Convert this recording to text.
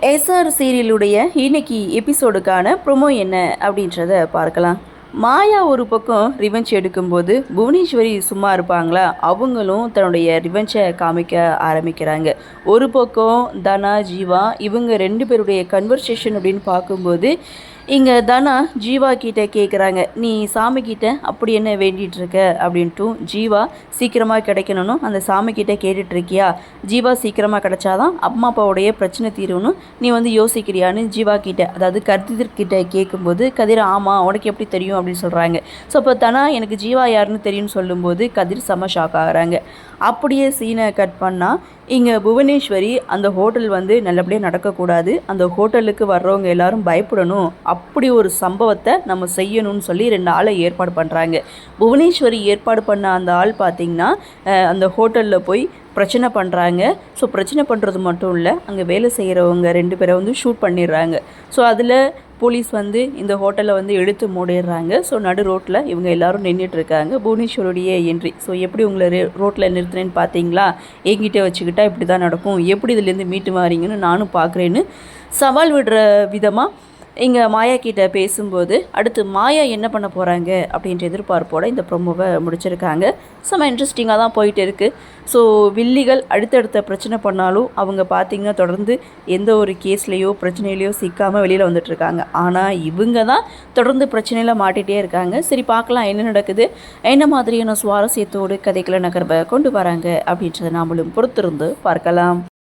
SR சீரியலுடைய இன்னைக்கு எபிசோடுக்கான promo என்ன அப்படின்றத பார்க்கலாம். மாயா ஒரு பக்கம் ரிவெஞ்ச் எடுக்கும்போது புவனேஸ்வரி சும்மா இருப்பாங்களா? அவங்களும் தன்னுடைய ரிவெஞ்சை காமிக்க ஆரம்பிக்கிறாங்க. ஒரு பக்கம் தனா ஜீவா இவங்க 2 பேருடைய கன்வர்சேஷன் அப்படின்னு பார்க்கும்போது இங்கே தனா ஜீவா கிட்ட கேட்குறாங்க, நீ சாமி கிட்ட அப்படி என்ன வேண்டிகிட்டு இருக்க அப்படின்ட்டும். ஜீவா சீக்கிரமாக கிடைக்கணும்னு அந்த சாமி கிட்ட கேட்டுட்ருக்கியா? ஜீவா சீக்கிரமாக கிடைச்சாதான் அம்மா அப்பாவுடைய பிரச்சனை தீரும்னு நீ யோசிக்கிறியான்னு ஜீவா கிட்ட, அதாவது கதிர்கிட்ட கேட்கும்போது கதிர் ஆமாம் உனக்கு எப்படி தெரியும் அப்படின்னு சொல்கிறாங்க. ஸோ அப்போ தனா எனக்கு ஜீவா யாருன்னு தெரியும்னு சொல்லும்போது கதிர் செம்ம ஷாக் ஆகுறாங்க. அப்படியே சீனை கட் பண்ணால் இங்கே புவனேஸ்வரி அந்த ஹோட்டல் நல்லபடியாக நடக்கக்கூடாது, அந்த ஹோட்டலுக்கு வர்றவங்க எல்லாரும் பயப்படணும், அப்படி ஒரு சம்பவத்தை நம்ம செய்யணும்னு சொல்லி 2 ஆளை ஏற்பாடு பண்ணுறாங்க. புவனேஸ்வரி ஏற்பாடு பண்ண அந்த ஆள் பார்த்திங்கன்னா அந்த ஹோட்டலில் போய் பிரச்சனை பண்ணுறாங்க. ஸோ பிரச்சனை பண்ணுறது மட்டும் இல்லை, அங்கே வேலை செய்கிறவங்க 2 பேரை ஷூட் பண்ணிடுறாங்க. ஸோ அதில் போலீஸ் இந்த ஹோட்டலை எடுத்து மூடிடுறாங்க. ஸோ நடு ரோட்டில் இவங்க எல்லோரும் நின்றுட்டுருக்காங்க. புவனேஸ்வருடைய என்ட்ரி. ஸோ எப்படி உங்களை ரோட்டில் நிறுத்துனேன்னு பார்த்தீங்களா? என்கிட்ட வச்சுக்கிட்டா இப்படி தான் நடக்கும், எப்படி இதுலேருந்து மீட்டு மாறீங்கன்னு நானும் பார்க்குறேன்னு சவால் விடுற விதமாக இங்கே மாயா கிட்ட பேசும்போது அடுத்து மாயா என்ன பண்ண போகிறாங்க அப்படின்ற எதிர்பார்ப்போடு இந்த ப்ரொமோவை முடிச்சிருக்காங்க. செம்ம இன்ட்ரெஸ்டிங்காக தான் போயிட்டு இருக்குது. ஸோ வில்லிகள் அடுத்தடுத்த பிரச்சனை பண்ணாலும் அவங்க பார்த்திங்கன்னா தொடர்ந்து எந்த ஒரு கேஸ்லேயோ பிரச்சனையிலையோ சிக்காமல் வெளியில் வந்துட்டுருக்காங்க. ஆனால் இவங்க தான் தொடர்ந்து பிரச்சனையில் மாட்டிகிட்டே இருக்காங்க. சரி பார்க்கலாம் என்ன நடக்குது, என்ன மாதிரியான சுவாரஸ்யத்தோடு கதைகளை நகர்வை கொண்டு வராங்க அப்படின்றத நாமளும் பொறுத்திருந்து பார்க்கலாம்.